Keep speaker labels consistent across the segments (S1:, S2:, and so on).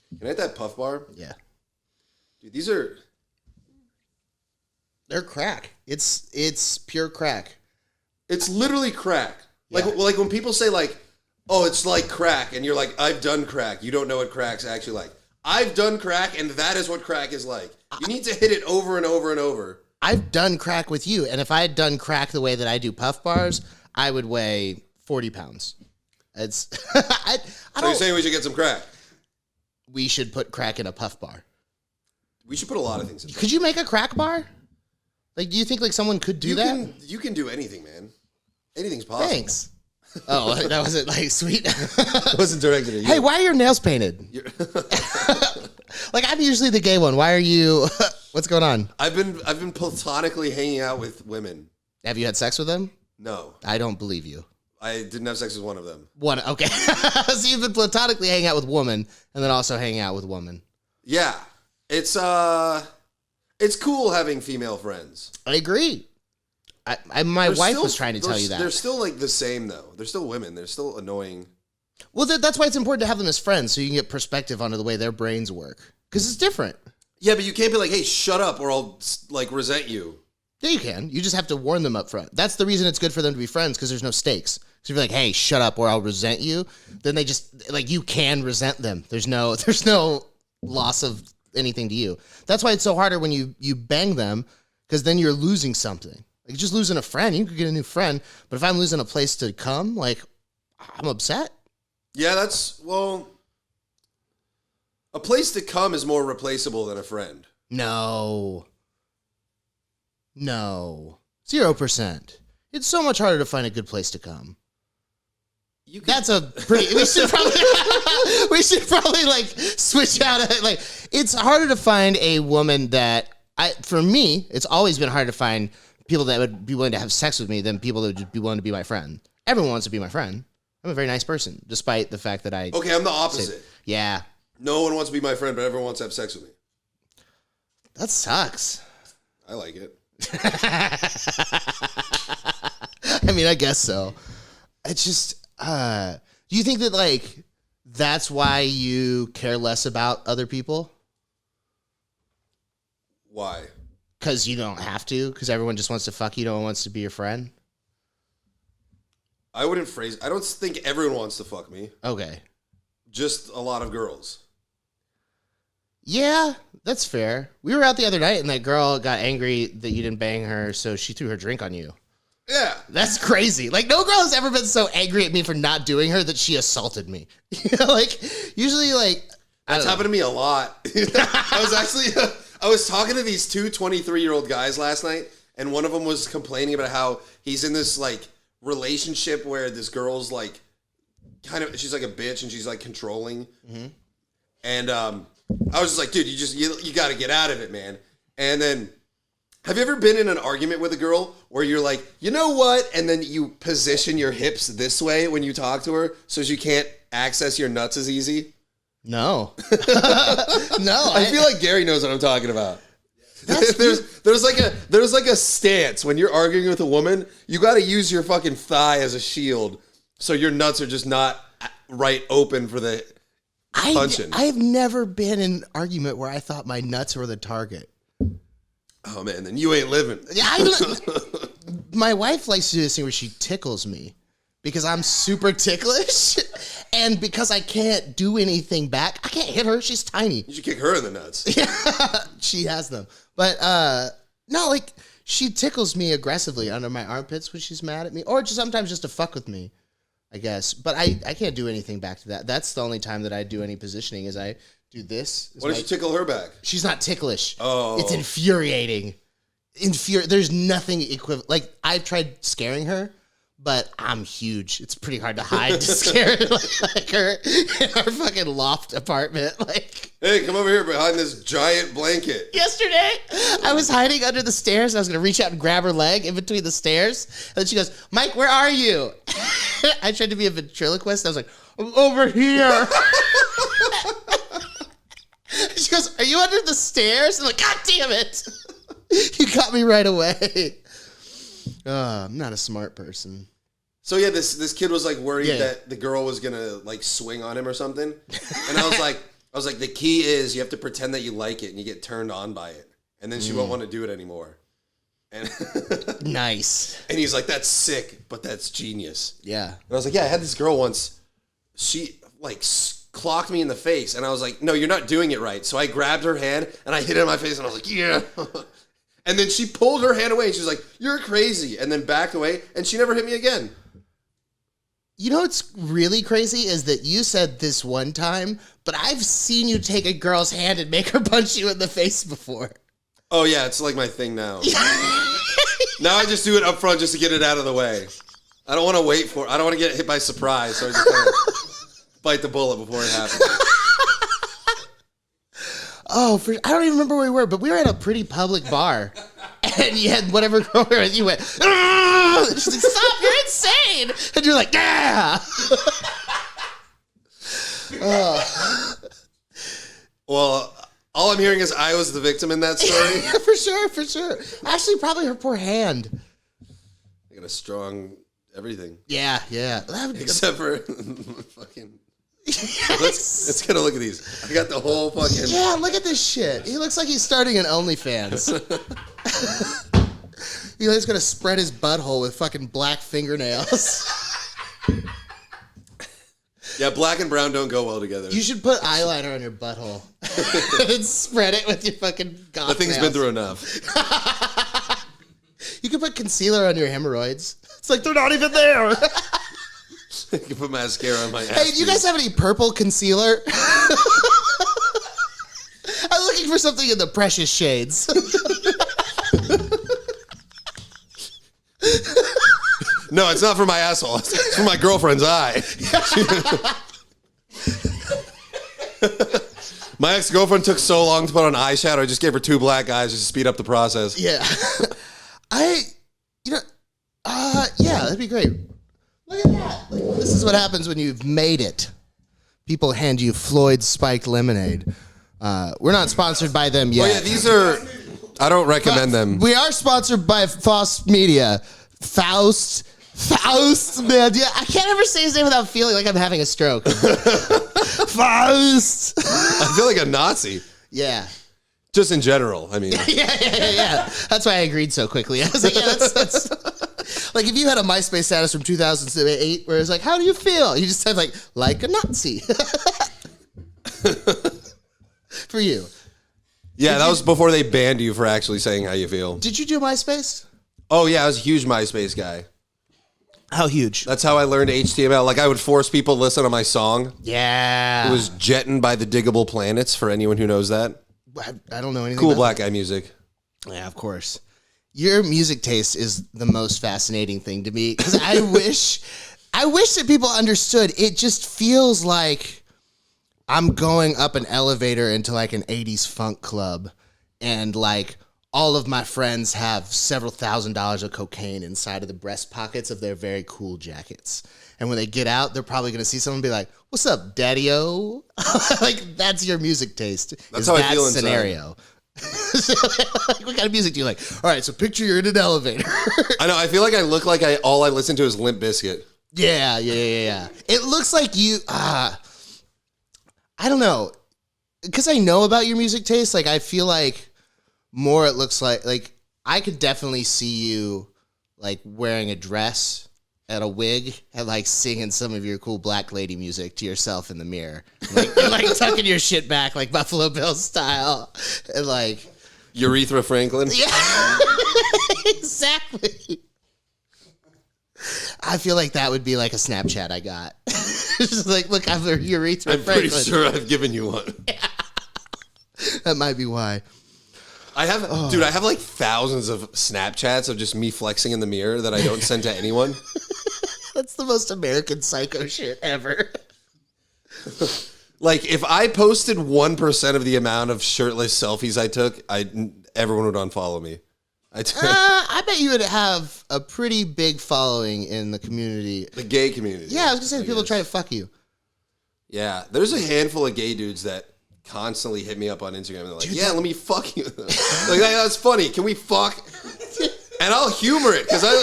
S1: Can I hit that Puff Bar?
S2: Yeah.
S1: Dude, these are...
S2: They're crack. It's pure crack.
S1: It's literally crack.
S2: Yeah.
S1: Like when people say like, oh, it's like crack, and you're like, I've done crack. You don't know what crack's actually like. I've done crack, and that is what crack is like. You need to hit it over and over and over.
S2: I've done crack with you, and if I had done crack the way that I do Puff Bars, I would weigh 40 pounds. It's
S1: So you're saying we should get some crack?
S2: We should put crack in a Puff Bar.
S1: We should put a lot of things in.
S2: Could you make a crack bar? Like, do you think like someone could do that?
S1: You can do anything, man. Anything's possible.
S2: Thanks. Oh, that wasn't like sweet.
S1: It wasn't directed at you.
S2: Hey, why are your nails painted? Like, I'm usually the gay one. Why are you? What's going on?
S1: I've been platonically hanging out with women.
S2: Have you had sex with them?
S1: No,
S2: I don't believe you.
S1: I didn't have sex with one of them.
S2: One, okay. So you've been platonically hanging out with women, and then also hanging out with women.
S1: Yeah, it's cool having female friends.
S2: I agree. My wife was trying to tell you that.
S1: They're still like the same though. They're still women. They're still annoying.
S2: Well, that's why it's important to have them as friends, so you can get perspective onto the way their brains work, because it's different.
S1: Yeah, but you can't be like, hey, shut up, or I'll like resent you.
S2: Yeah, you can. You just have to warn them up front. That's the reason it's good for them to be friends, because there's no stakes. So if you're like, hey, shut up, or I'll resent you, then they just like you can resent them. There's no loss of anything to you. That's why it's so harder when you bang them, because then you're losing something. Like just losing a friend, you could get a new friend, but if I'm losing a place to come, like I'm upset.
S1: Yeah, a place to come is more replaceable than a friend.
S2: No. 0%. It's so much harder to find a good place to come. That's a pretty. We should probably like switch out. Like it's harder to find a woman that for me, it's always been hard to find people that would be willing to have sex with me than people that would just be willing to be my friend. Everyone wants to be my friend. I'm a very nice person, despite the fact that I.
S1: Okay, I'm the opposite.
S2: Yeah.
S1: No one wants to be my friend, but everyone wants to have sex with me.
S2: That sucks.
S1: I like it.
S2: I mean, I guess so. It's just. Do you think that like that's why you care less about other people?
S1: Why?
S2: Because you don't have to? Because everyone just wants to fuck you? No one wants to be your friend?
S1: I wouldn't phrase... I don't think everyone wants to fuck me.
S2: Okay.
S1: Just a lot of girls.
S2: Yeah, that's fair. We were out the other night and that girl got angry that you didn't bang her, so she threw her drink on you.
S1: Yeah.
S2: That's crazy. Like, no girl has ever been so angry at me for not doing her that she assaulted me. You know, like, usually, like...
S1: That's happened to me a lot. I was talking to these two 23-year-old guys last night, and one of them was complaining about how he's in this, like, relationship where this girl's, like, she's like a bitch, and she's, like, controlling. Mm-hmm. And I was just like, dude, you got to get out of it, man. And then, have you ever been in an argument with a girl where you're like, you know what? And then you position your hips this way when you talk to her so she can't access your nuts as easy?
S2: No. No.
S1: I feel like Gary knows what I'm talking about. There's like a stance when you're arguing with a woman. You got to use your fucking thigh as a shield so your nuts are just not right open for the punching.
S2: I've never been in an argument where I thought my nuts were the target.
S1: Oh man, then you ain't living.
S2: Yeah, my wife likes to do this thing where she tickles me because I'm super ticklish, and because I can't do anything back, I can't hit her. She's tiny.
S1: You should kick her in the nuts.
S2: Yeah, she has them. But no, like she tickles me aggressively under my armpits when she's mad at me, or just sometimes just to fuck with me, I guess. But I can't do anything back to that. That's the only time that I do any positioning is I do this.
S1: Why don't you tickle her back?
S2: She's not ticklish.
S1: Oh.
S2: It's infuriating. There's nothing equivalent. Like, I've tried scaring her, but I'm huge. It's pretty hard to hide to scare like her in our fucking loft apartment. Like,
S1: hey, come over here behind this giant blanket.
S2: Yesterday, I was hiding under the stairs. I was going to reach out and grab her leg in between the stairs. And then she goes, Mike, where are you? I tried to be a ventriloquist. I was like, I'm over here. She goes, are you under the stairs? I'm like, God damn it. You got me right away. I'm not a smart person.
S1: So yeah, this kid was like worried that the girl was gonna like swing on him or something. And I was like, I was like, the key is you have to pretend that you like it and you get turned on by it. And then she won't want to do it anymore. And
S2: nice.
S1: And he's like, that's sick, but that's genius.
S2: Yeah.
S1: And I was like, yeah, I had this girl once. She like clocked me in the face. And I was like, no, you're not doing it right. So I grabbed her hand and I hit it in my face and I was like, yeah. And then she pulled her hand away and she was like, you're crazy. And then backed away and she never hit me again.
S2: You know what's really crazy is that you said this one time, but I've seen you take a girl's hand and make her punch you in the face before.
S1: Oh, yeah, it's like my thing now. Now I just do it up front just to get it out of the way. I don't want to wait for it. I don't want to get hit by surprise, so I just kind of bite the bullet before it happens.
S2: Oh, I don't even remember where we were, but we were at a pretty public bar. And you had whatever girl and you went, she's like, stop, you're insane. And you're like, yeah.
S1: Well, all I'm hearing is I was the victim in that story.
S2: Yeah, for sure. Actually, probably her poor hand.
S1: I got a strong everything.
S2: Yeah.
S1: Except for fucking... Let's get a look at these. I got the whole fucking...
S2: Yeah, look at this shit. He looks like he's starting an OnlyFans. He's gonna spread his butthole with fucking black fingernails.
S1: Yeah, black and brown don't go well together.
S2: You should put eyeliner on your butthole and spread it with your fucking goth
S1: The thing's
S2: nails.
S1: been through enough.
S2: You can put concealer on your hemorrhoids. It's like they're not even there.
S1: I can put mascara on my ass.
S2: Hey, do you guys have any purple concealer? I'm looking for something in the precious shades.
S1: No, it's not for my asshole. It's for my girlfriend's eye. My ex-girlfriend took so long to put on eyeshadow, I just gave her 2 black eyes just to speed up the process.
S2: Yeah. Yeah, that'd be great. Look at that. This is what happens when you've made it. People hand you Floyd's spiked lemonade. We're not sponsored by them yet.
S1: Oh yeah, these are... I don't recommend them.
S2: We are sponsored by Faust Media. Faust Media. I can't ever say his name without feeling like I'm having a stroke. Faust.
S1: I feel like a Nazi.
S2: Yeah.
S1: Just in general, I mean.
S2: Yeah. That's why I agreed so quickly. I was like, yeah, that's like if you had a MySpace status from 2008 where it's like, how do you feel? You just said like a Nazi. For you.
S1: Yeah, that was before they banned you for actually saying how you feel.
S2: Did you do MySpace?
S1: Oh yeah, I was a huge MySpace guy.
S2: How huge?
S1: That's how I learned HTML. Like I would force people to listen to my song.
S2: Yeah.
S1: It was Jettin' by the Diggable Planets, for anyone who knows that.
S2: I don't know anything
S1: Cool
S2: about
S1: black guy music.
S2: Yeah, of course. Your music taste is the most fascinating thing to me because I wish that people understood. It just feels like I'm going up an elevator into like an 80s funk club and like all of my friends have several $1,000s of cocaine inside of the breast pockets of their very cool jackets. And when they get out, they're probably going to see someone be like, what's up, daddy-o? Like, that's your music taste.
S1: That's how I feel inside.
S2: Scenario. Like, what kind of music do you like? All right, so picture you're in an elevator.
S1: I know. I feel like I look like all I listen to is Limp Bizkit.
S2: Yeah. It looks like you... I don't know. Because I know about your music taste, like, I feel like more it looks like I could definitely see you, like, wearing a dress and a wig and, like, singing some of your cool black lady music to yourself in the mirror. Like tucking your shit back, like, Buffalo Bill style. And, like...
S1: Urethra Franklin?
S2: Yeah. Exactly. I feel like that would be like a Snapchat I got. Just like, look, I'm a urethra
S1: I'm
S2: Franklin.
S1: pretty sure I've given you one.
S2: Yeah. That might be why.
S1: I have like thousands of Snapchats of just me flexing in the mirror that I don't send to anyone.
S2: That's the most American psycho shit ever.
S1: Like, if I posted 1% of the amount of shirtless selfies I took, everyone would unfollow me.
S2: I bet you would have a pretty big following in the community.
S1: The gay community.
S2: Yeah, I was going to say, people try to fuck you.
S1: Yeah, there's a handful of gay dudes that constantly hit me up on Instagram and they're like, let me fuck you. Like, that's funny. Can we fuck? And I'll humor it because I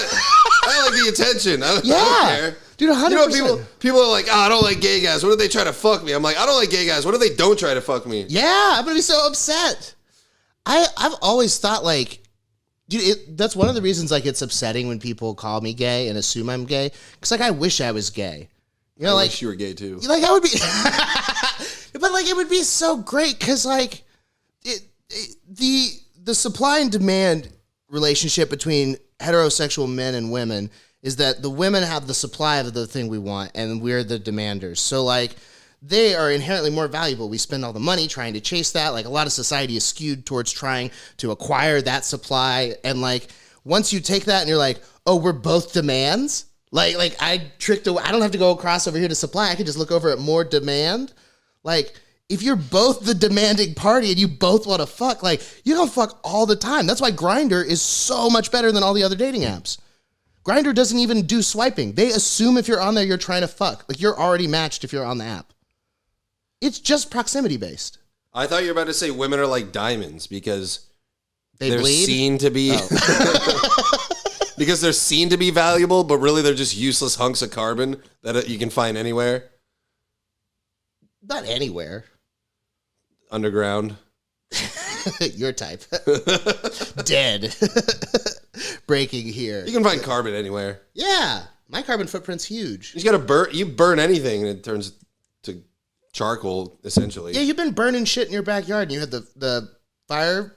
S1: like the attention. I don't care.
S2: Dude, 100%.
S1: You know, people are like, oh, I don't like gay guys. What if they try to fuck me? I'm like, I don't like gay guys. What if they don't try to fuck me?
S2: Yeah, I'm going to be so upset. I've always thought, like, dude, that's one of the reasons, like, it's upsetting when people call me gay and assume I'm gay. Because, like, I wish I was gay. You know,
S1: I
S2: like,
S1: wish you were gay, too.
S2: Like, I would be... But, like, it would be so great because, like, the supply and demand relationship between heterosexual men and women is that the women have the supply of the thing we want and we're the demanders. So, like, they are inherently more valuable. We spend all the money trying to chase that. Like, a lot of society is skewed towards trying to acquire that supply. And, like, once you take that and you're like, oh, we're both demands? Like I tricked away. I don't have to go across over here to supply. I can just look over at more demand. Like, if you're both the demanding party and you both want to fuck, like, you don't fuck all the time. That's why Grindr is so much better than all the other dating apps. Grindr doesn't even do swiping. They assume if you're on there, you're trying to fuck. Like, you're already matched if you're on the app. It's just proximity based.
S1: I thought you were about to say women are like diamonds because they're
S2: bleed?
S1: seen to be because they're seen to be valuable, but really they're just useless hunks of carbon that you can find anywhere.
S2: Not anywhere.
S1: Underground.
S2: Your type. Dead. Breaking here.
S1: You can find carbon anywhere.
S2: Yeah. My carbon footprint's huge.
S1: You gotta you burn anything and it turns to charcoal, essentially.
S2: Yeah, you've been burning shit in your backyard and you had the fire.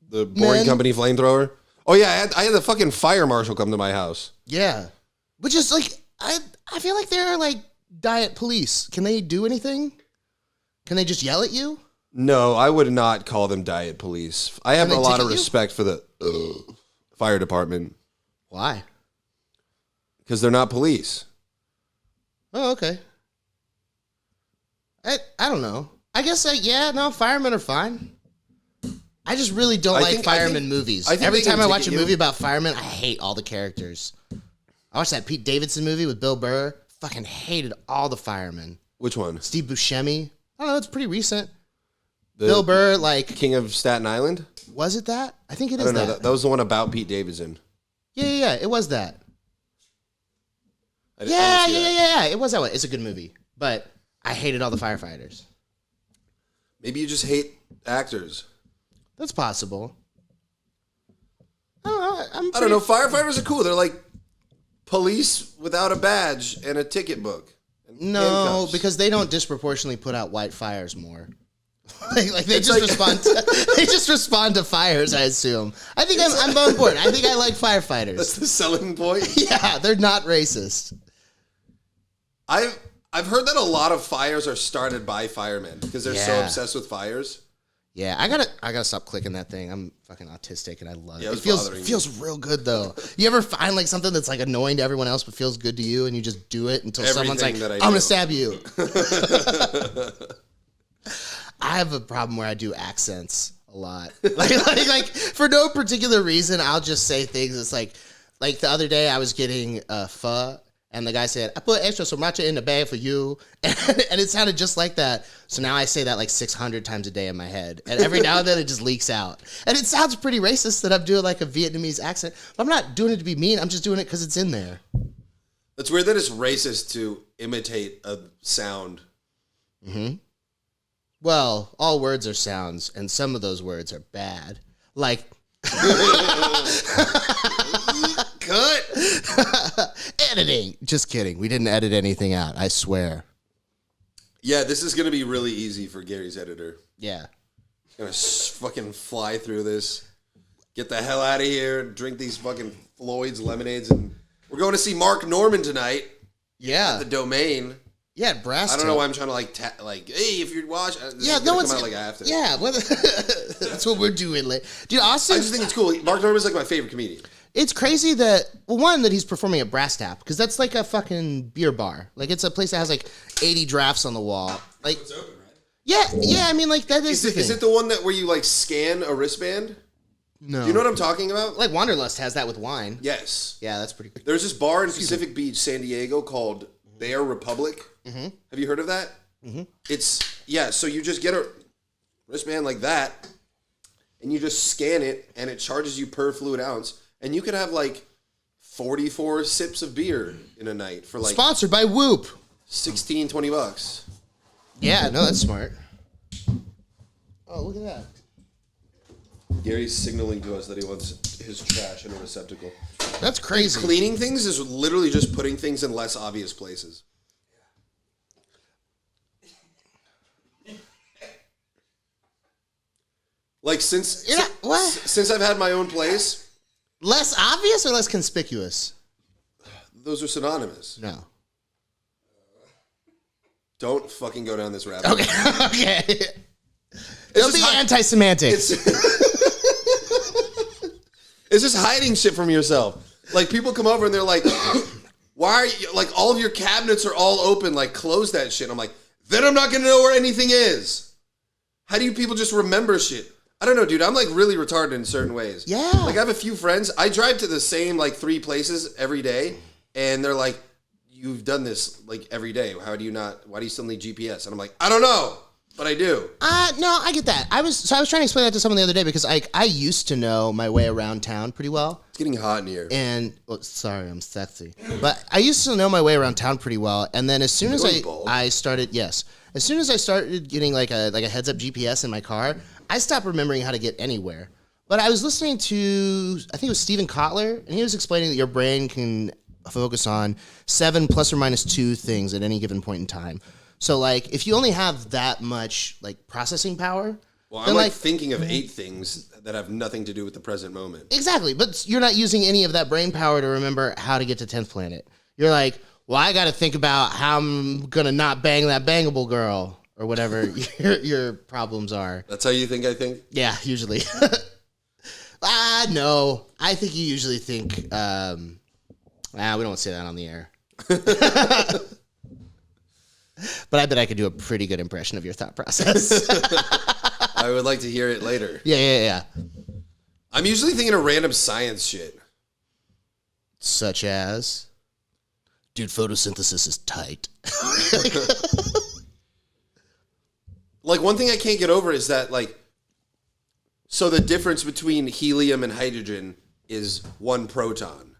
S1: The boring company flamethrower. Oh yeah, I had the fucking fire marshal come to my house.
S2: Yeah. Which is like, I feel like they're like diet police. Can they do anything? Can they just yell at you?
S1: No, I would not call them diet police. I have a lot of respect for the fire department.
S2: Why?
S1: Because they're not police.
S2: Oh, okay. I don't know. I guess, firemen are fine. I just really don't like fireman movies. Every time I watch a movie about firemen, I hate all the characters. I watched that Pete Davidson movie with Bill Burr. Fucking hated all the firemen.
S1: Which one?
S2: Steve Buscemi. I don't know. It's pretty recent. Bill Burr, like...
S1: King of Staten Island?
S2: Was it that? I think it is
S1: I don't know. That was the one about Pete Davidson.
S2: Yeah. It was that. Yeah. It was that one. It's a good movie. But I hated all the firefighters.
S1: Maybe you just hate actors.
S2: That's possible. I don't know.
S1: Firefighters are cool. They're like police without a badge and a ticket book.
S2: No, handcuffs. Because they don't disproportionately put out white fires more. like they just respond. They just respond to fires. I assume. I think I'm on board. I think I like firefighters.
S1: That's the selling point.
S2: Yeah, they're not racist.
S1: I've heard that a lot of fires are started by firemen because they're so obsessed with fires.
S2: Yeah, I gotta stop clicking that thing. I'm fucking autistic and I love it. It feels real good though. You ever find like something that's like annoying to everyone else but feels good to you and you just do it until someone's like, I'm gonna stab you. I have a problem where I do accents a lot. Like for no particular reason, I'll just say things. It's like the other day I was getting pho. And the guy said, I put extra sriracha in the bag for you. And it sounded just like that. So now I say that like 600 times a day in my head. And every now and then it just leaks out. And it sounds pretty racist that I'm doing like a Vietnamese accent. But I'm not doing it to be mean. I'm just doing it because it's in there.
S1: It's weird that it's racist to imitate a sound.
S2: Mm-hmm. Well, all words are sounds. And some of those words are bad. Like... Cut. Editing. Just kidding. We didn't edit anything out. I swear.
S1: Yeah, this is going to be really easy for Gary's editor.
S2: Yeah.
S1: He's going to fucking fly through this. Get the hell out of here. Drink these fucking Floyd's lemonades. And we're going to see Mark Norman tonight.
S2: Yeah.
S1: At the Domain.
S2: Yeah, at Brass.
S1: I don't know why I'm trying to hey, if you're watching.
S2: Yeah, no one's.
S1: Like after.
S2: Yeah, that's what we're doing. Dude, Austin.
S1: I just think it's cool. Mark Norman's like my favorite comedian.
S2: It's crazy that, well, one, that he's performing at Brass Tap, because that's like a fucking beer bar. Like, it's a place that has like 80 drafts on the wall. Like,
S1: it's open, right?
S2: Yeah. I mean, like that is.
S1: Is it the one that where you like scan a wristband?
S2: No.
S1: Do you know what I'm talking about?
S2: Like Wanderlust has that with wine.
S1: Yes.
S2: Yeah, that's pretty cool.
S1: There's this bar in Pacific Beach, San Diego called Bear Republic. Mm-hmm. Have you heard of that? Mm-hmm. So you just get a wristband like that, and you just scan it, and it charges you per fluid ounce. And you could have like 44 sips of beer in a night for like
S2: Sponsored by Whoop.
S1: $16-20.
S2: Yeah, no, that's smart. Oh, look at that.
S1: Gary's signaling to us that he wants his trash in a receptacle.
S2: That's crazy.
S1: Cleaning things is literally just putting things in less obvious places. Like since I've had my own place,
S2: less obvious or less conspicuous?
S1: those are synonymous.
S2: No.
S1: Don't fucking go down this rabbit hole.
S2: Okay. Okay. It'll be anti-semantic.
S1: It's just hiding shit from yourself. Like people come over and they're like, why are you, like all of your cabinets are all open, like close that shit. I'm like, then I'm not going to know where anything is. How do you people just remember shit? I don't know, dude. I'm like really retarded in certain ways.
S2: Yeah.
S1: Like I have a few friends. I drive to the same like 3 places every day. And they're like, you've done this like every day. Why do you still need GPS? And I'm like, I don't know, but I do.
S2: No, I get that. I was trying to explain that to someone the other day because I used to know my way around town pretty well.
S1: It's getting hot in here.
S2: And sorry, I'm sexy. But I used to know my way around town pretty well. And then as soon as I started getting like a heads up GPS in my car, I stopped remembering how to get anywhere. But I was listening to, I think it was Stephen Kotler, and he was explaining that your brain can focus on 7 plus or minus 2 things at any given point in time. So like if you only have that much like processing power,
S1: well, I'm like thinking of 8 things that have nothing to do with the present moment.
S2: Exactly, but you're not using any of that brain power to remember how to get to 10th planet. You're like, well, I got to think about how I'm gonna not bang that bangable girl or whatever your problems are.
S1: That's how you think I think?
S2: Yeah, usually. No, I think you usually think. We don't say that on the air. But I bet I could do a pretty good impression of your thought process.
S1: I would like to hear it later.
S2: Yeah.
S1: I'm usually thinking of random science shit.
S2: Such as? Dude, photosynthesis is tight.
S1: Like, one thing I can't get over is that, like, so the difference between helium and hydrogen is 1 proton.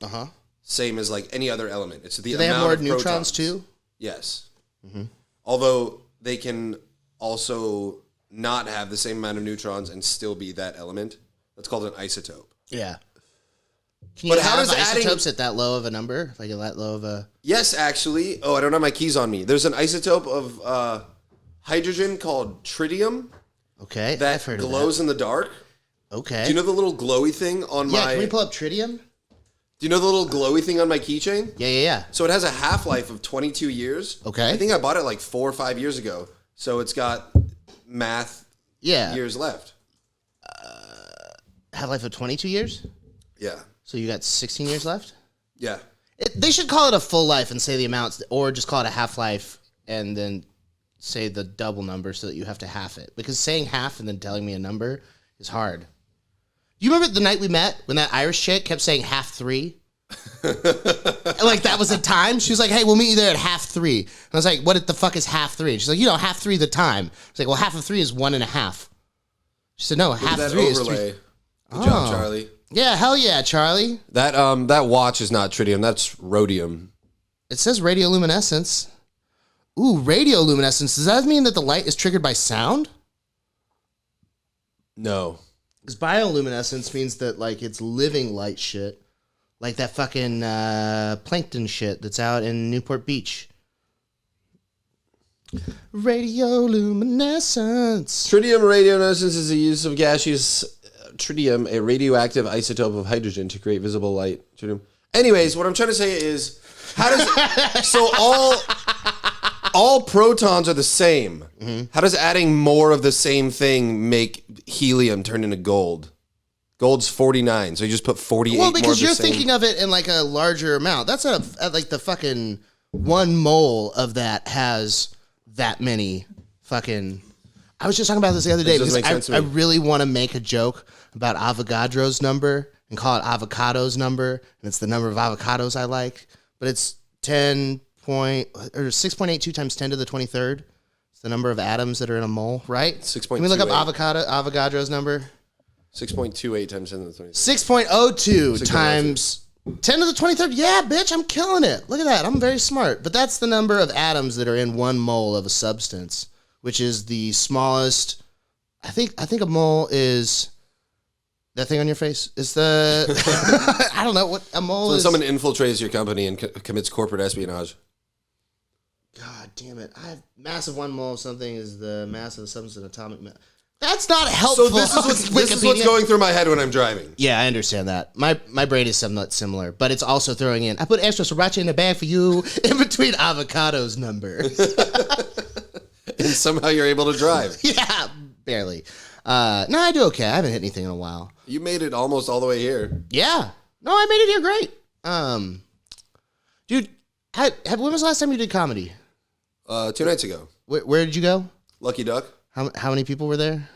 S2: Uh-huh.
S1: Same as, like, any other element. It's the
S2: Do they have
S1: amount
S2: more
S1: of
S2: neutrons,
S1: protons.
S2: too?
S1: Yes.
S2: Mm-hmm.
S1: Although they can also not have the same amount of neutrons and still be that element. That's called an isotope.
S2: Yeah. Can you have isotopes at that low of a number? Like that low of a...
S1: Yes, actually. Oh, I don't have my keys on me. There's an isotope of hydrogen called tritium.
S2: Okay,
S1: that
S2: I've heard
S1: glows
S2: of that.
S1: in the dark.
S2: Okay.
S1: Do you know the little glowy thing on my...
S2: Yeah, can we pull up tritium?
S1: Do you know the little glowy thing on my keychain?
S2: Yeah.
S1: So it has a half-life of 22 years.
S2: Okay.
S1: I think I bought it like 4 or 5 years ago. So it's got math years left.
S2: Half-life of 22 years?
S1: Yeah.
S2: So you got 16 years left?
S1: Yeah.
S2: They should call it a full life and say the amounts, or just call it a half-life and then say the double number so that you have to half it. Because saying half and then telling me a number is hard. You remember the night we met when that Irish chick kept saying 3:30? Like that was a time? She was like, hey, we'll meet you there at 3:30. And I was like, what the fuck is 3:30? She's like, 3:30 the time. I was like, well, 3:30 is 1.5. She said, no, 3:30 is 3.
S1: Good job, Charlie.
S2: Yeah, hell yeah, Charlie.
S1: That watch is not tritium. That's rhodium.
S2: It says radioluminescence. Ooh, radioluminescence. Does that mean that the light is triggered by sound?
S1: No.
S2: Because bioluminescence means that like it's living light shit. Like that fucking plankton shit that's out in Newport Beach. Radioluminescence.
S1: Tritium radioluminescence is the use of gaseous tritium, a radioactive isotope of hydrogen, to create visible light. Tritium. Anyways, what I'm trying to say is, how does so all protons are the same? Mm-hmm. How does adding more of the same thing make helium turn into gold? Gold's 49, so you just put 48.
S2: Well, because
S1: more of the
S2: you're
S1: same.
S2: thinking of it in like a larger amount. That's at like the fucking 1 mole of that has that many fucking. I was just talking about this the other day because I really want to make a joke about Avogadro's number and call it Avocado's number, and it's the number of avocados I like, but it's 6.82 times 10 to the 23rd. It's the number of atoms that are in a mole, right?
S1: 6.28.
S2: Can we look up Avogadro's number?
S1: 6.28 times 10 to the 23rd.
S2: 6.02 times 10 to the 23rd. Yeah, bitch, I'm killing it. Look at that. I'm very smart. But that's the number of atoms that are in 1 mole of a substance, which is the smallest. I think a mole is that thing on your face. Is the I don't know what a mole is.
S1: So someone infiltrates your company and commits corporate espionage.
S2: God damn it. I have massive 1 mole of something is the mass of the substance in atomic mass. That's not helpful.
S1: So this is what's going through my head when I'm driving.
S2: Yeah, I understand that. My brain is somewhat similar, but it's also throwing in, I put extra sriracha in the bag for you in between avocados number.
S1: And somehow you're able to drive.
S2: Yeah, barely. No, I do okay. I haven't hit anything in a while.
S1: You made it almost all the way here.
S2: Yeah. No, I made it here great. Dude, when was the last time you did comedy?
S1: 2 nights ago.
S2: Where did you go?
S1: Lucky Duck.
S2: How many people were there?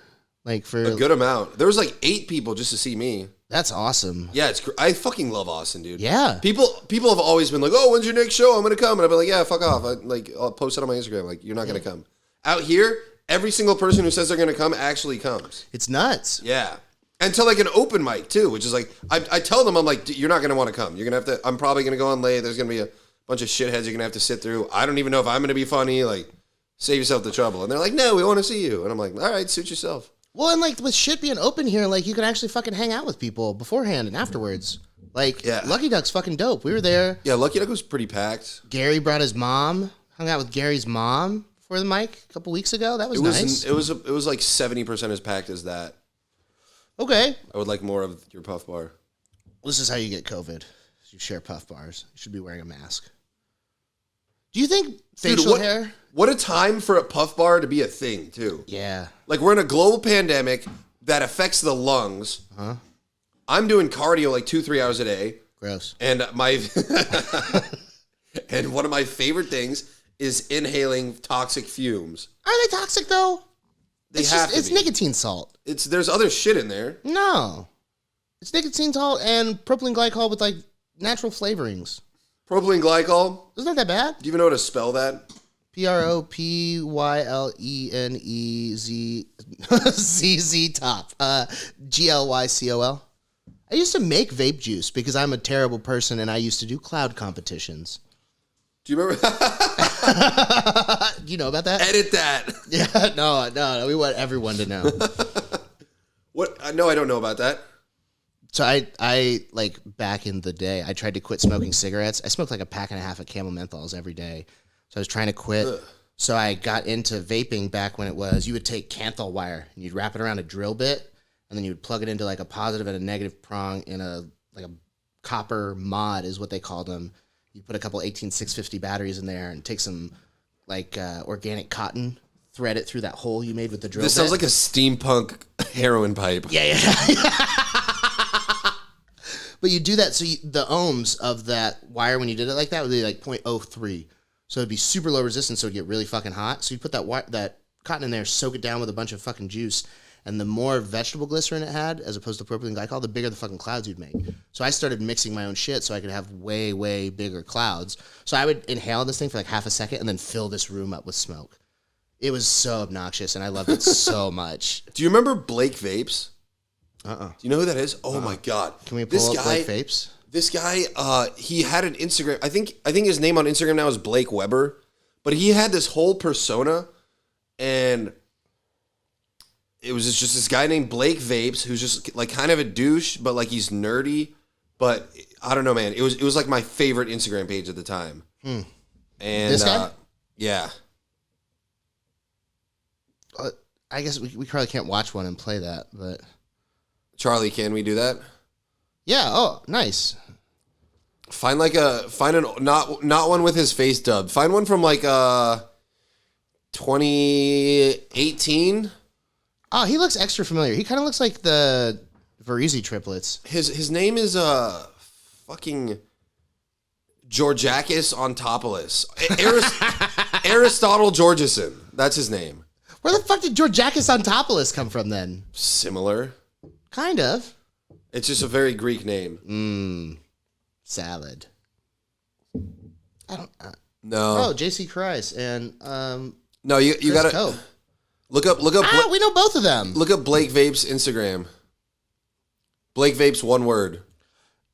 S2: Like for
S1: a good amount. There was like 8 people just to see me.
S2: That's awesome.
S1: Yeah, I fucking love Austin, dude.
S2: Yeah.
S1: People have always been like, "Oh, when's your next show? I'm gonna come." And I've been like, "Yeah, fuck off." I'll post it on my Instagram. Like, you're not gonna come. Out here, every single person who says they're gonna come actually comes.
S2: It's nuts.
S1: Yeah. And to like an open mic too, which is like I tell them, I'm like, "You're not gonna want to come. You're gonna have to. I'm probably gonna go on late. There's gonna be a bunch of shitheads you're gonna have to sit through. I don't even know if I'm gonna be funny. Like, save yourself the trouble." And they're like, "No, we want to see you." And I'm like, "All right, suit yourself."
S2: Well, and like with shit being open here, like you can actually fucking hang out with people beforehand and afterwards. Like, yeah. Lucky Duck's fucking dope. We were there.
S1: Yeah, Lucky Duck was pretty packed.
S2: Gary brought his mom. Hung out with Gary's mom for the mic a couple weeks ago. That was nice.
S1: It was like 70% as packed as that.
S2: Okay.
S1: I would like more of your puff bar.
S2: This is how you get COVID. You share puff bars. You should be wearing a mask. Do you think facial hair?
S1: What a time for a puff bar to be a thing, too.
S2: Yeah.
S1: Like, we're in a global pandemic that affects the lungs.
S2: Huh?
S1: I'm doing cardio like 2-3 hours a day.
S2: Gross.
S1: And and one of my favorite things is inhaling toxic fumes.
S2: Are they toxic, though? It's nicotine salt.
S1: There's other shit in there.
S2: No. It's nicotine salt and propylene glycol with, like, natural flavorings.
S1: Propylene glycol?
S2: It's not that bad.
S1: Do you even know how to spell that?
S2: PROPYLENEZZZ top. GLYCOL. I used to make vape juice because I'm a terrible person and I used to do cloud competitions.
S1: Do you remember?
S2: Do you know about that?
S1: Edit that.
S2: Yeah, no. We want everyone to know.
S1: What? No, I don't know about that.
S2: So I like back in the day, I tried to quit smoking cigarettes. I smoked like a pack and a half of Camel menthols every day. So I was trying to quit. Ugh. So I got into vaping back when it was, you would take Kanthal wire and you'd wrap it around a drill bit and then you would plug it into like a positive and a negative prong in a copper mod is what they called them. You put a couple 18650 batteries in there and take some like organic cotton, thread it through that hole you made with the drill bit.
S1: This sounds like a steampunk heroin pipe.
S2: Yeah. But you do that, so the ohms of that wire when you did it like that would be like 0.03. So it'd be super low resistance, so it'd get really fucking hot. So you put that cotton in there, soak it down with a bunch of fucking juice, and the more vegetable glycerin it had, as opposed to propylene glycol, the bigger the fucking clouds you'd make. So I started mixing my own shit so I could have way, way bigger clouds. So I would inhale this thing for like half a second and then fill this room up with smoke. It was so obnoxious, and I loved it so much.
S1: Do you remember Blake Vapes?
S2: Uh-uh.
S1: Do you know who that is? Oh my God.
S2: Can we pull up Blake Vapes?
S1: This guy, he had an Instagram. I think his name on Instagram now is Blake Weber, but he had this whole persona, and it was just this guy named Blake Vapes who's just like kind of a douche, but like he's nerdy. But I don't know, man. It was like my favorite Instagram page at the time. And
S2: this guy?
S1: Yeah.
S2: I guess we probably can't watch one and play that, but
S1: Charlie, can we do that?
S2: Yeah. Oh, nice.
S1: Find not one with his face dubbed. Find one from like 2018.
S2: Oh, he looks extra familiar. He kind of looks like the Varese triplets.
S1: His name is fucking Georgakis Ontopoulos. Aristotle Georgeson. That's his name.
S2: Where the fuck did Georgakis Ontopoulos come from then?
S1: Similar.
S2: Kind of.
S1: It's just a very Greek name.
S2: Salad. I don't.
S1: No.
S2: Oh, J.C. Christ and
S1: no, you gotta
S2: Cope.
S1: Look up.
S2: We know both of them.
S1: Look up Blake Vape's Instagram. Blake Vape's one word.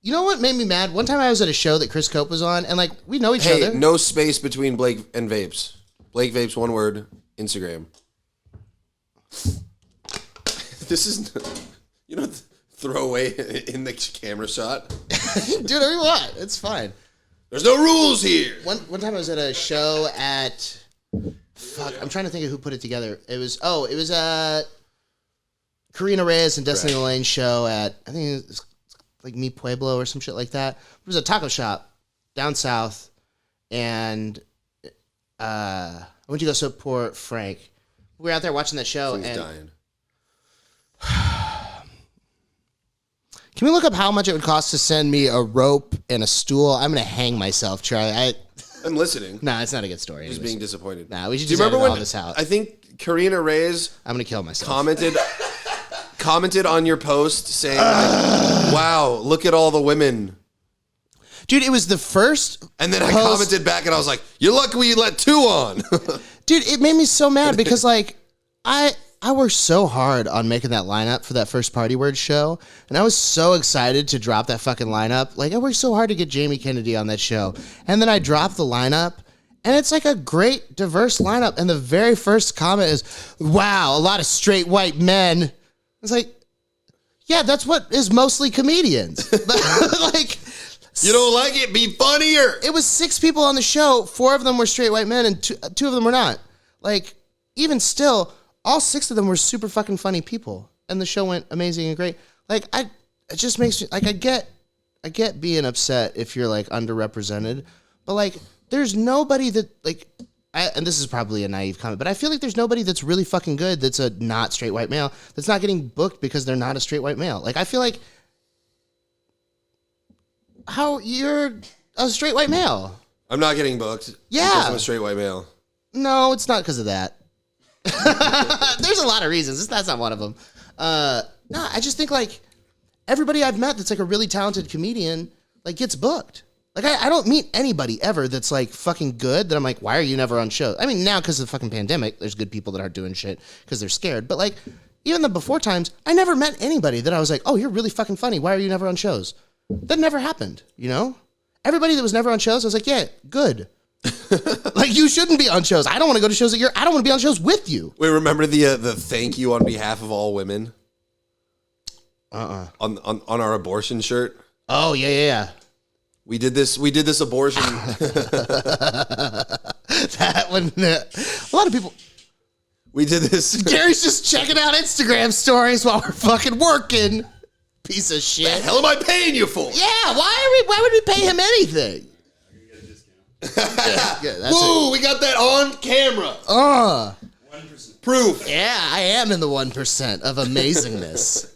S2: You know what made me mad? One time I was at a show that Chris Cope was on, and like we know each other.
S1: No space between Blake and Vapes. Blake Vapes, one word. Instagram. This is, throw away in the camera shot.
S2: Do whatever you want. It's fine.
S1: There's no rules here.
S2: One time I was at a show at. Fuck, I'm trying to think of who put it together. It was Karina Reyes and Destiny Lane show at, I think it was like Mi Pueblo or some shit like that. It was a taco shop down south, and I went to go support Frank. We were out there watching that show.
S1: He's dying.
S2: Can we look up how much it would cost to send me a rope and a stool? I'm going to hang myself, Charlie.
S1: I'm listening.
S2: Nah, it's not a good story.
S1: Just being disappointed.
S2: Nah, we should
S1: Do you
S2: just
S1: remember when
S2: all this out.
S1: I think Karina Reyes
S2: I'm going to kill myself.
S1: commented on your post saying, wow, look at all the women.
S2: Dude, it was the first
S1: And then I commented back and I was like, you're lucky we let 2 on.
S2: Dude, it made me so mad because like I worked so hard on making that lineup for that first Party Word show, and I was so excited to drop that fucking lineup. Like I worked so hard to get Jamie Kennedy on that show, and then I dropped the lineup, and it's like a great diverse lineup, and the very first comment is, wow, a lot of straight white men. It's like, yeah, that's what is mostly comedians. Like,
S1: you don't like it? Be funnier.
S2: it was 6 people on the show. 4 of them were straight white men, and two of them were not. Like, even still, all 6 of them were super fucking funny people, and the show went amazing and great. Like, it just makes me like I get being upset if you're like underrepresented, but like, there's nobody that like, and this is probably a naive comment, but I feel like there's nobody that's really fucking good that's a not straight white male that's not getting booked because they're not a straight white male. Like, I feel like how you're a straight white male.
S1: I'm not getting booked.
S2: Yeah.
S1: Because I'm a straight white male.
S2: No, it's not because of that. There's a lot of reasons. That's not one of them. No, I just think like everybody I've met that's like a really talented comedian like gets booked. Like I don't meet anybody ever that's like fucking good that I'm like, why are you never on shows? I mean, now because of the fucking pandemic, there's good people that aren't doing shit because they're scared. But like even the before times, I never met anybody that I was like, oh, you're really fucking funny. Why are you never on shows? That never happened, you know? Everybody that was never on shows, I was like, yeah, good. Like, you shouldn't be on shows. I don't want to go to shows that I don't want to be on shows with you.
S1: Wait, remember the thank you on behalf of all women? On our abortion shirt?
S2: Oh, yeah.
S1: We did this abortion.
S2: That one, a lot of people.
S1: We did this.
S2: Gary's just checking out Instagram stories while we're fucking working. Piece of shit.
S1: The hell am I paying you for?
S2: Yeah, why would we pay him anything?
S1: Woo, we got that on camera. 1% proof.
S2: Yeah, I am in the 1% of amazingness.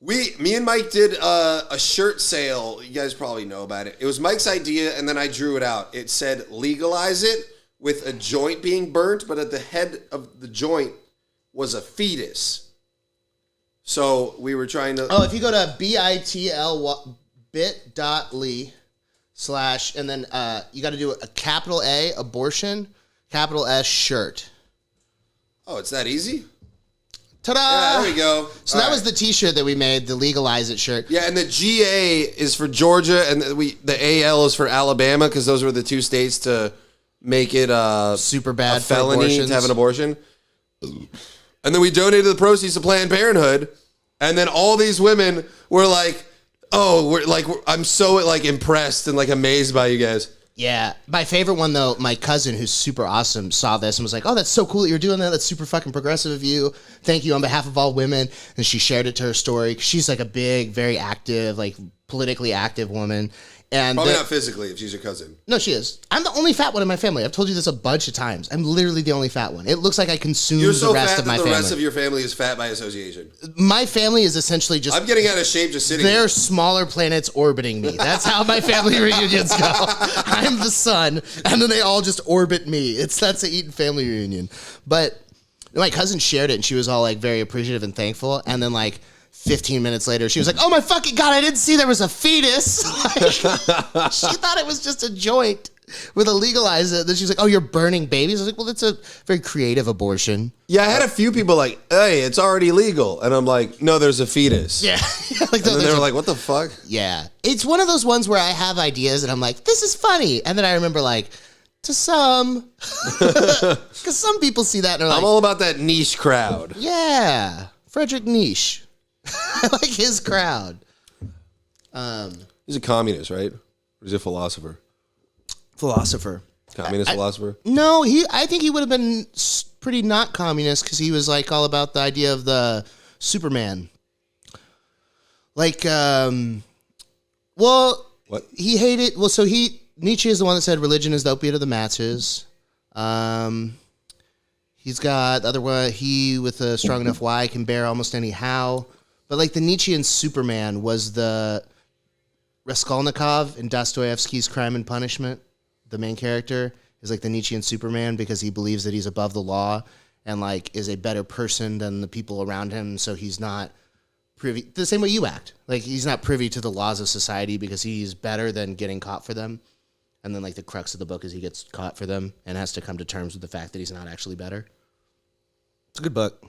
S1: Me and Mike did a shirt sale. You guys probably know about it. It was Mike's idea, and then I drew it out. It said legalize it with a joint being burnt, but at the head of the joint was a fetus. So we were trying to...
S2: Oh, if you go to bit.ly/ and then you got to do a capital A, abortion, capital S, shirt.
S1: Oh, it's that easy?
S2: Ta-da!
S1: Yeah, there we go.
S2: So that was the T-shirt that we made, the Legalize It shirt.
S1: Yeah, and the GA is for Georgia, and the AL is for Alabama, because those were the 2 states to make it
S2: super bad
S1: a felony to have an abortion. And then we donated the proceeds to Planned Parenthood, and then all these women were like, "Oh, I'm so like impressed and like amazed by you guys."
S2: Yeah, my favorite one though, my cousin who's super awesome saw this and was like, "Oh, that's so cool that you're doing that. That's super fucking progressive of you. Thank you on behalf of all women." And she shared it to her story. She's like a big, very active, like politically active woman. And
S1: probably not physically if she's your cousin.
S2: No, she is. I'm the only fat one in my family. I've told you this a bunch of times. I'm literally the only fat one. It looks like I consume
S1: You're so
S2: the rest
S1: fat
S2: of my
S1: that
S2: family.
S1: The rest of your family is fat by association.
S2: My family is essentially just...
S1: I'm getting out of shape just sitting
S2: They're
S1: here.
S2: smaller planets orbiting me. That's how my family reunions go. I'm the sun, and then they all just orbit me. That's the Eaton family reunion. But my cousin shared it, and she was all like very appreciative and thankful. And then like 15 minutes later, she was like, "Oh my fucking God, I didn't see there was a fetus." Like, she thought it was just a joint. with a legalize it. Then she's like, "Oh, you're burning babies." I was like, "Well, that's a very creative abortion."
S1: Yeah, I had a few people like, "Hey, it's already legal," and I'm like, "No, there's a fetus."
S2: Yeah,
S1: like, and then they were like, "What the fuck?"
S2: Yeah, it's one of those ones where I have ideas and I'm like, "This is funny," and then I remember like, to some, because some people see that and are like,
S1: I'm all about that niche crowd.
S2: Yeah, Frederick Niche, I like his crowd.
S1: He's a communist, right? Or is he a philosopher?
S2: Philosopher.
S1: Communist philosopher?
S2: No, I think he would have been pretty not communist because he was like all about the idea of the Superman. Like, well,
S1: what?
S2: He hated, well, so Nietzsche is the one that said religion is the opiate of the masses. He's got the other one, he with a strong enough why can bear almost any how. But like the Nietzschean Superman was the Raskolnikov in Dostoevsky's Crime and Punishment. The main character is like the Nietzschean Superman because he believes that he's above the law and like is a better person than the people around him. So he's not privy, the same way you act. Like he's not privy to the laws of society because he's better than getting caught for them. And then like the crux of the book is he gets caught for them and has to come to terms with the fact that he's not actually better. It's a good book.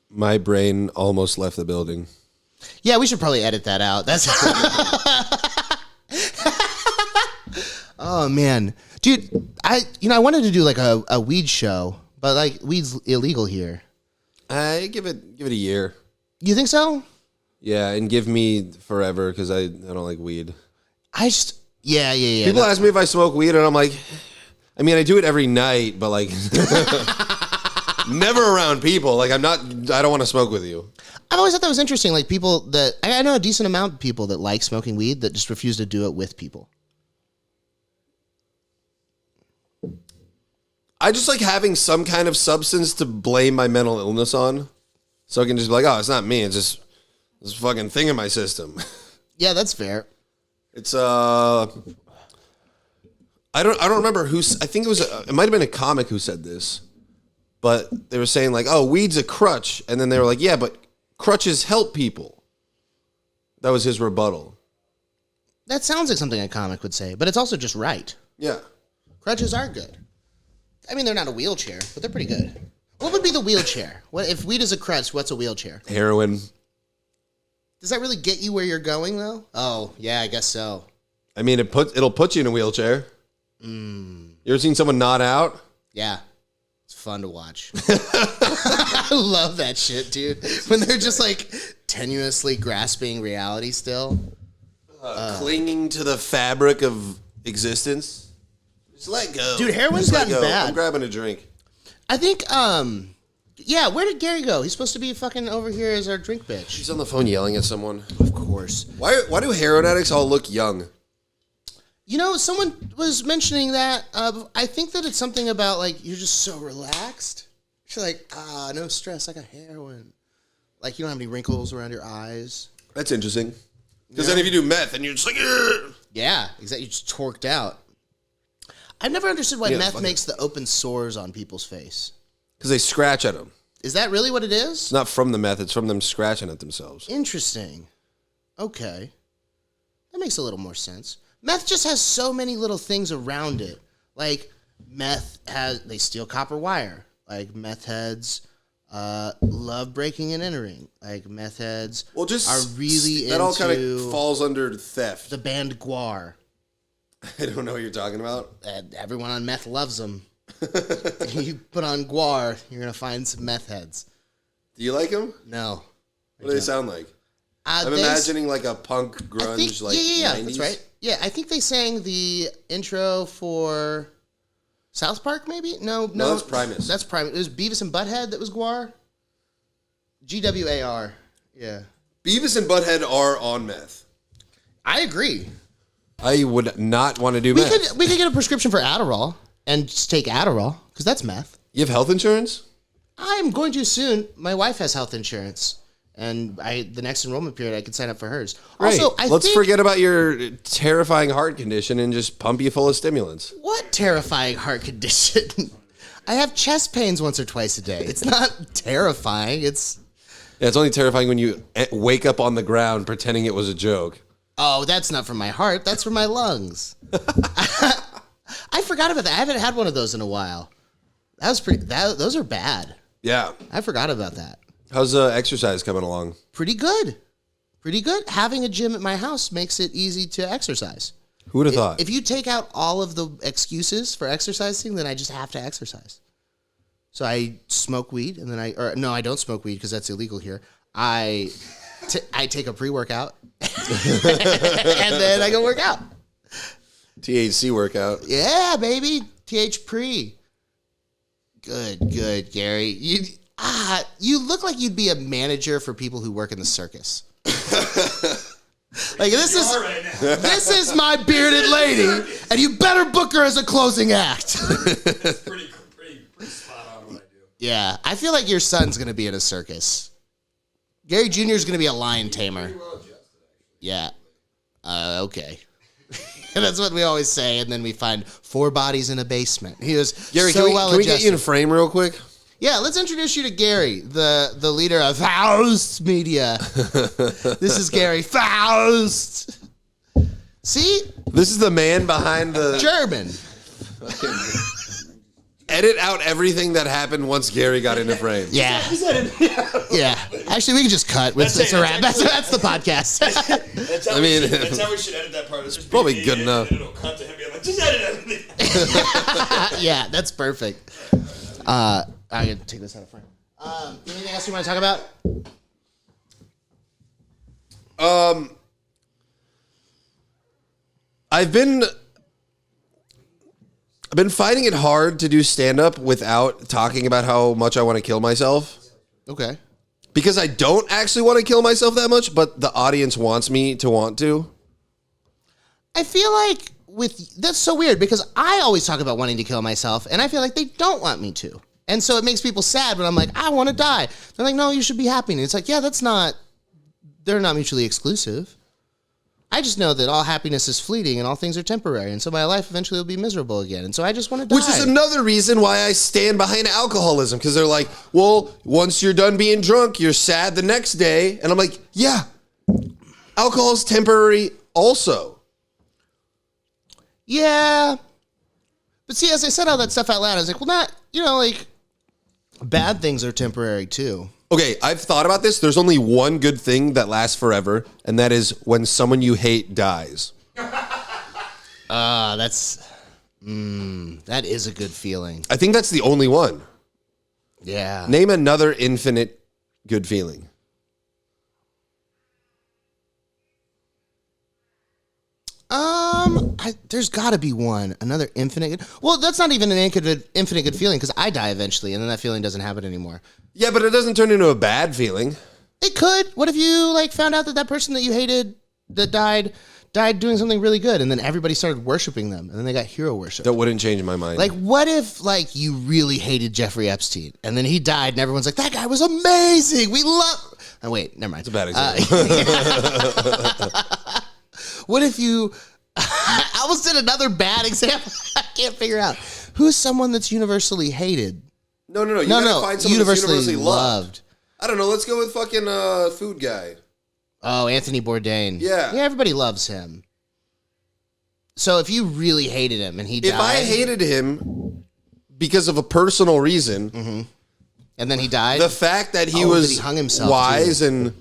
S1: My brain almost left the building.
S2: Yeah, we should probably edit that out. That's oh man, dude, I wanted to do like a weed show, but like weed's illegal here.
S1: I give it a year.
S2: You think so?
S1: Yeah, and give me forever because I don't like weed.
S2: Yeah.
S1: People ask me if I smoke weed, and I'm like, I mean, I do it every night, but like, never around people. Like, I don't want to smoke with you.
S2: I've always thought that was interesting. Like people that I know a decent amount of people that like smoking weed that just refuse to do it with people.
S1: I just like having some kind of substance to blame my mental illness on, so I can just be like, oh, it's not me. It's just this fucking thing in my system.
S2: Yeah, that's fair.
S1: It's I don't remember who. I think it might have been a comic who said this, but they were saying like, oh, weed's a crutch, and then they were like, yeah, but crutches help people. That was his rebuttal.
S2: That sounds like something a comic would say, but it's also just right.
S1: Yeah.
S2: Crutches are good. I mean, they're not a wheelchair, but they're pretty good. What would be the wheelchair? What if weed is a crutch? What's a wheelchair?
S1: Heroin.
S2: Does that really get you where you're going, though? Oh, yeah, I guess so.
S1: I mean, it'll put you in a wheelchair. You ever seen someone nod out?
S2: Yeah. It's fun to watch. I love that shit, dude. When they're just like tenuously grasping reality still.
S1: Clinging to the fabric of existence. Just let go.
S2: Dude, heroin's gotten bad.
S1: I'm grabbing a drink.
S2: I think, yeah, where did Gary go? He's supposed to be fucking over here as our drink bitch.
S1: He's on the phone yelling at someone.
S2: Of course.
S1: Why do heroin addicts all look young?
S2: You know, someone was mentioning that. I think that it's something about, like, you're just so relaxed. You're like, no stress, I got heroin. Like, you don't have any wrinkles around your eyes.
S1: That's interesting. Because then if you do meth, and you're just like, ugh.
S2: Yeah, exactly. You're just torqued out. I've never understood why meth makes the open sores on people's face.
S1: Because they scratch at them.
S2: Is that really what it is?
S1: It's not from the meth, it's from them scratching at themselves.
S2: Interesting. Okay. That makes a little more sense. Meth just has so many little things around it. Like, they steal copper wire. Like, meth heads love breaking and entering. Like, meth heads are really into...
S1: That all kind of falls under theft.
S2: The band Guar.
S1: I don't know what you're talking about.
S2: Everyone on meth loves them. You put on Guar, you're going to find some meth heads.
S1: Do you like them?
S2: No.
S1: What do they sound like? I'm imagining like a punk grunge,
S2: yeah,
S1: 90s.
S2: That's right. Yeah, I think they sang the intro for South Park, maybe? No,
S1: that's Primus.
S2: That's Primus. It was Beavis and Butthead that was Guar. GWAR. Yeah.
S1: Beavis and Butthead are on meth.
S2: I agree.
S1: I would not want to do meth.
S2: We could get a prescription for Adderall and just take Adderall because that's meth.
S1: You have health insurance?
S2: I'm going to soon. My wife has health insurance. And the next enrollment period, I could sign up for hers.
S1: Right.
S2: Also,
S1: Let's forget about your terrifying heart condition and just pump you full of stimulants.
S2: What terrifying heart condition? I have chest pains once or twice a day. It's not terrifying. It's
S1: only terrifying when you wake up on the ground pretending it was a joke.
S2: Oh, that's not from my heart. That's from my lungs. I forgot about that. I haven't had one of those in a while. That was pretty. Those are bad.
S1: Yeah.
S2: I forgot about that.
S1: How's exercise coming along?
S2: Pretty good. Pretty good. Having a gym at my house makes it easy to exercise.
S1: Who would have thought?
S2: If you take out all of the excuses for exercising, then I just have to exercise. So I smoke weed, and then I don't smoke weed because that's illegal here. I take a pre-workout, and then I go work out.
S1: THC workout.
S2: Yeah, baby. TH pre. Good, Gary. You look like you'd be a manager for people who work in the circus. Like this is my bearded lady, and you better book her as a closing act.
S3: That's pretty spot on what I do.
S2: Yeah, I feel like your son's gonna be in a circus. Gary Jr. is gonna be a lion tamer.
S3: Pretty well adjusted, actually.
S2: Yeah. Okay. That's what we always say, and then we find 4 bodies in a basement. He was
S1: Gary,
S2: so
S1: can we get you in a frame real quick?
S2: Yeah, let's introduce you to Gary, the leader of Faust Media. This is Gary Faust. See?
S1: This is the man behind the...
S2: German.
S1: Edit out everything that happened once Gary got into frame.
S2: Yeah. Yeah. Actually, we can just cut. It's a wrap. That's the podcast.
S3: That's how we should edit that part. It's just
S1: probably good enough.
S3: It'll cut to him being like, just edit everything.
S2: Yeah, that's perfect. I'm going to take this out of frame. Anything else you want to talk about?
S1: I've been finding it hard to do stand-up without talking about how much I want to kill myself.
S2: Okay.
S1: Because I don't actually want to kill myself that much, but the audience wants me to want to.
S2: I feel like that's so weird because I always talk about wanting to kill myself, and I feel like they don't want me to. And so it makes people sad when I'm like, I want to die. They're like, no, you should be happy. And it's like, yeah, they're not mutually exclusive. I just know that all happiness is fleeting and all things are temporary. And so my life eventually will be miserable again. And so I just want to die.
S1: Which is another reason why I stand behind alcoholism. Because they're like, well, once you're done being drunk, you're sad the next day. And I'm like, yeah, alcohol's temporary also.
S2: Yeah. But see, as I said all that stuff out loud, I was like, well, bad things are temporary too.
S1: Okay, I've thought about this. There's only one good thing that lasts forever, and that is when someone you hate dies.
S2: That is a good feeling.
S1: I think that's the only one.
S2: Yeah.
S1: Name another infinite good feeling.
S2: There's got to be one. Another infinite. Well, that's not even an infinite good feeling because I die eventually, and then that feeling doesn't happen anymore.
S1: Yeah, but it doesn't turn into a bad feeling.
S2: It could. What if you found out that person that you hated that died doing something really good, and then everybody started worshiping them, and then they got hero worship?
S1: That wouldn't change my mind.
S2: Like, what if you really hated Jeffrey Epstein, and then he died, and everyone's like, that guy was amazing. We love. Oh wait, never mind.
S1: It's a bad example.
S2: What if you? I almost did another bad example. I can't figure out who's someone that's universally hated.
S1: No. You gotta find someone that's universally loved. I don't know. Let's go with fucking food guy.
S2: Oh, Anthony Bourdain.
S1: Yeah.
S2: Yeah, everybody loves him. So if you really hated him and he died.
S1: If I hated him because of a personal reason.
S2: Mm-hmm. And then he died.
S1: The fact that he was
S2: hung himself
S1: wise and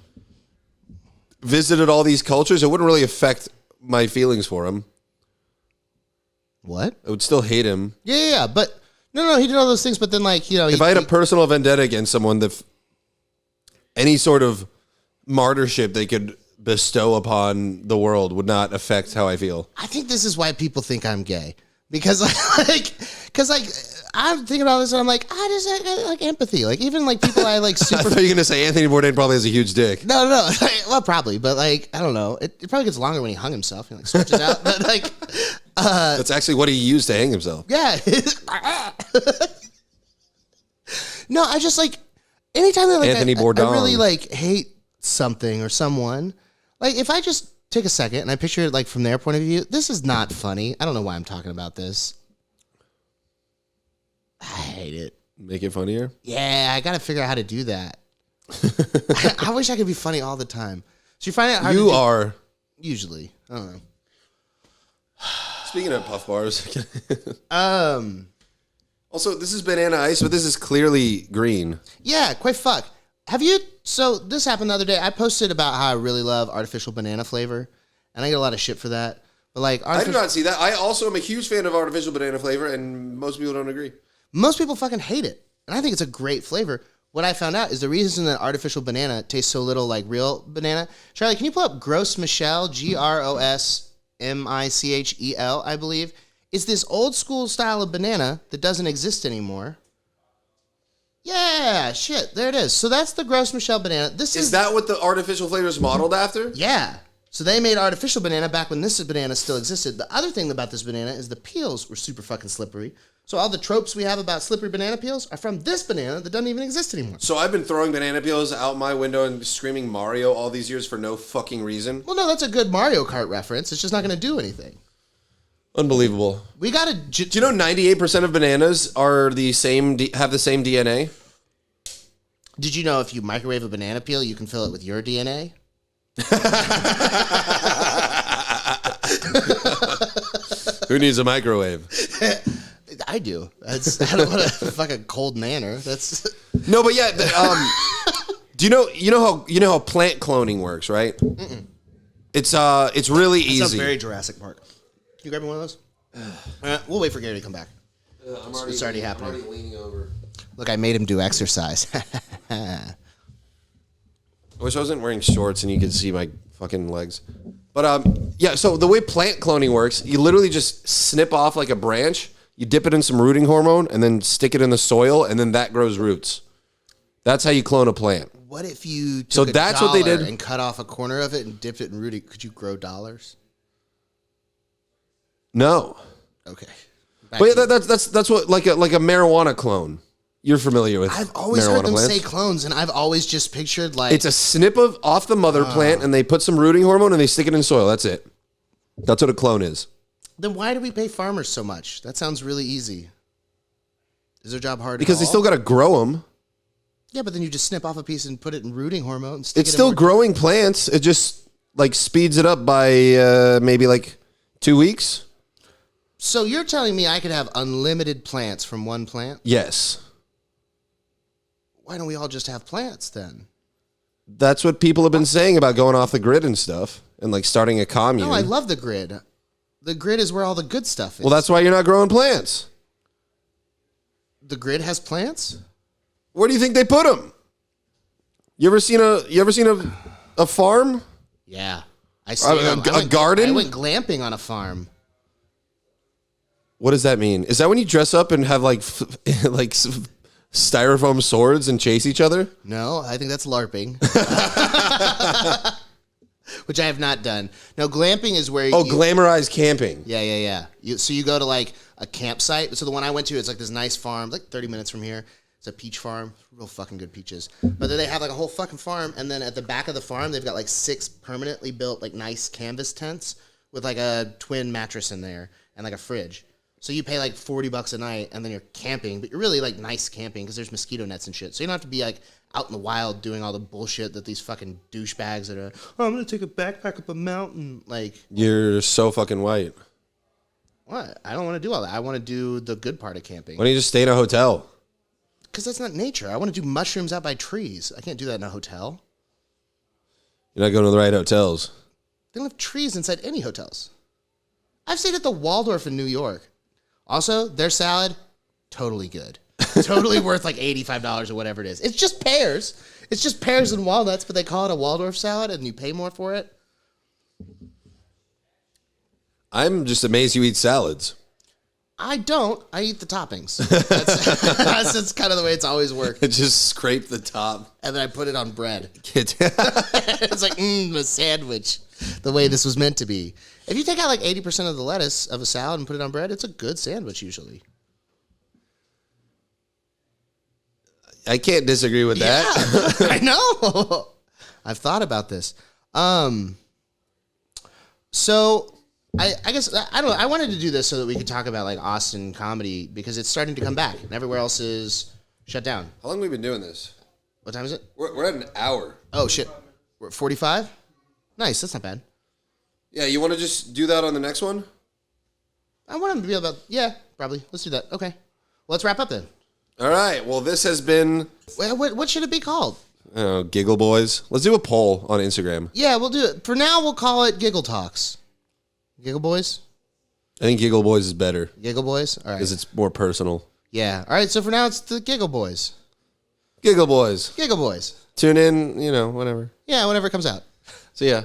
S1: visited all these cultures, it wouldn't really affect my feelings for him.
S2: What?
S1: I would still hate him.
S2: Yeah, but no, he did all those things, but then
S1: if I had a personal vendetta against someone, any sort of martyrship they could bestow upon the world would not affect how I feel.
S2: I think this is why people think I'm gay. Because I'm thinking about this and I'm like, I like empathy. Like even people I super.
S1: I thought you were gonna say Anthony Bourdain probably has a huge dick.
S2: No. Well, probably, but I don't know. It probably gets longer when he hung himself. He stretches out. But
S1: that's actually what he used to hang himself.
S2: Yeah. No, I just anytime that
S1: Anthony Bourdain.
S2: I really hate something or someone. If I just take a second and I picture it from their point of view, this is not funny. I don't know why I'm talking about this. I hate it.
S1: Make it funnier?
S2: Yeah, I got to figure out how to do that. I wish I could be funny all the time. So you find it hard
S1: You are.
S2: Usually. I don't know.
S1: Speaking of puff bars.
S2: Um,
S1: Also, this is banana ice, but this is clearly green.
S2: yeah, quite fuck. Have you? So this happened the other day. I posted about how I really love artificial banana flavor, and I get a lot of shit for that. But like,
S1: I do not see that. I also am a huge fan of artificial banana flavor, and most people don't agree.
S2: most people fucking hate it, and I think it's a great flavor. What I found out is the reason that artificial banana tastes so little like real banana. Charlie, can you pull up Gross Michelle? GROSMICHEL, I believe. It's this old school style of banana that doesn't exist anymore. Yeah, shit, there it is. So that's the Gross Michelle banana. This
S1: Is that what the artificial flavor is modeled after?
S2: Yeah. So they made artificial banana back when this banana still existed. The other thing about this banana is the peels were super fucking slippery. So all the tropes we have about slippery banana peels are from this banana that doesn't even exist anymore.
S1: So I've been throwing banana peels out my window and screaming Mario all these years for no fucking reason.
S2: Well, no, that's a good Mario Kart reference. It's just not going to do anything.
S1: Unbelievable.
S2: We got to...
S1: Do you know 98% of bananas are the same? Have the same DNA?
S2: Did you know if you microwave a banana peel, you can fill it with your DNA?
S1: Who needs a microwave?
S2: I do. I don't want a fucking cold nanner. That's...
S1: No, but yeah. Do you know how plant cloning works, right? Mm-mm. It's really easy.
S2: Sounds very Jurassic Park. Can you grab me one of those? We'll wait for Gary to come back. It's already happening.
S1: I'm already leaning over.
S2: Look, I made him do exercise.
S1: I wish I wasn't wearing shorts and you could see my fucking legs. But yeah, so the way plant cloning works, you literally just snip off like a branch, you dip it in some rooting hormone, and then stick it in the soil, and then that grows roots. That's how you clone a plant.
S2: What if you took a
S1: that's what they
S2: dollar
S1: did.
S2: And cut off a corner of it and dipped it in rooting? Could you grow dollars?
S1: No.
S2: Okay.
S1: But yeah, that's what like a marijuana clone. You're familiar with
S2: I've always
S1: marijuana
S2: heard them
S1: plants.
S2: say clones, and I've always just pictured like...
S1: It's a snip off the mother plant, and they put some rooting hormone, and they stick it in soil. That's it. That's what a clone is.
S2: Then why do we pay farmers so much? That sounds really easy. Is their job hard
S1: Because
S2: at
S1: they
S2: all?
S1: still got to grow them.
S2: Yeah, but then you just snip off a piece and put it in rooting hormone. And stick
S1: It's
S2: it
S1: still
S2: in
S1: growing plants. It just like speeds it up by maybe like 2 weeks.
S2: So you're telling me I could have unlimited plants from one plant?
S1: Yes.
S2: Why don't we all just have plants then?
S1: That's what people have been saying about going off the grid and stuff and like starting a commune.
S2: No, I love the grid. The grid is where all the good stuff is.
S1: Well, that's why you're not growing plants.
S2: The grid has plants?
S1: Where do you think they put them? You ever seen a farm?
S2: Yeah. I
S1: garden?
S2: I went glamping on a farm.
S1: What does that mean? Is that when you dress up and have like like styrofoam swords and chase each other?
S2: No, I think that's LARPing. Which I have not done. No, glamping is where
S1: Glamorized camping.
S2: Yeah. So you go to like a campsite. So the one I went to, it's like this nice farm, like 30 minutes from here. It's a peach farm, real fucking good peaches. But then they have like a whole fucking farm, and then at the back of the farm, they've got like 6 permanently built like nice canvas tents with like a twin mattress in there and like a fridge. So you pay like $40 a night, and then you're camping, but you're really like nice camping because there's mosquito nets and shit. So you don't have to be like out in the wild doing all the bullshit that these fucking douchebags that are, I'm gonna take a backpack up a mountain. Like,
S1: You're so fucking white.
S2: what? I don't want to do all that. I want to do the good part of camping.
S1: Why don't you just stay in a hotel?
S2: Because that's not nature. I want to do mushrooms out by trees. I can't do that in a hotel.
S1: You're not going to the right hotels.
S2: They don't have trees inside any hotels. I've stayed at the Waldorf in New York. Also, their salad, totally good. Totally worth like $85 or whatever it is. It's just pears. It's just pears and walnuts, but they call it a Waldorf salad and you pay more for it.
S1: I'm just amazed you eat salads.
S2: I don't. I eat the toppings. That's kind of the way it's always worked.
S1: Just scrape the top.
S2: And then I put it on bread. It's like, a sandwich. The way this was meant to be. If you take out like 80% of the lettuce of a salad and put it on bread, it's a good sandwich usually.
S1: I can't disagree with that.
S2: Yeah, I know. I've thought about this. So I guess I don't know. I wanted to do this so that we could talk about like Austin comedy because it's starting to come back and everywhere else is shut down.
S1: How long have we been doing this?
S2: What time is it?
S1: We're at an hour.
S2: Oh shit. We're at 45? Nice, that's not bad.
S1: Yeah, you want to just do that on the next one?
S2: I want them to be about, yeah, probably. Let's do that. Okay. Well, let's wrap up then.
S1: All right. Well, this has been
S2: What should it be called?
S1: Giggleboys. Let's do a poll on Instagram.
S2: Yeah, we'll do it. For now, we'll call it Giggle Talks. Giggleboys?
S1: I think Giggleboys is better
S2: Giggleboys? All right.
S1: because it's more personal.
S2: Yeah. All right, so for now, it's the Giggleboys.
S1: Giggleboys.
S2: Giggleboys.
S1: Tune in, whenever.
S2: Yeah, whenever it comes out.
S1: See ya.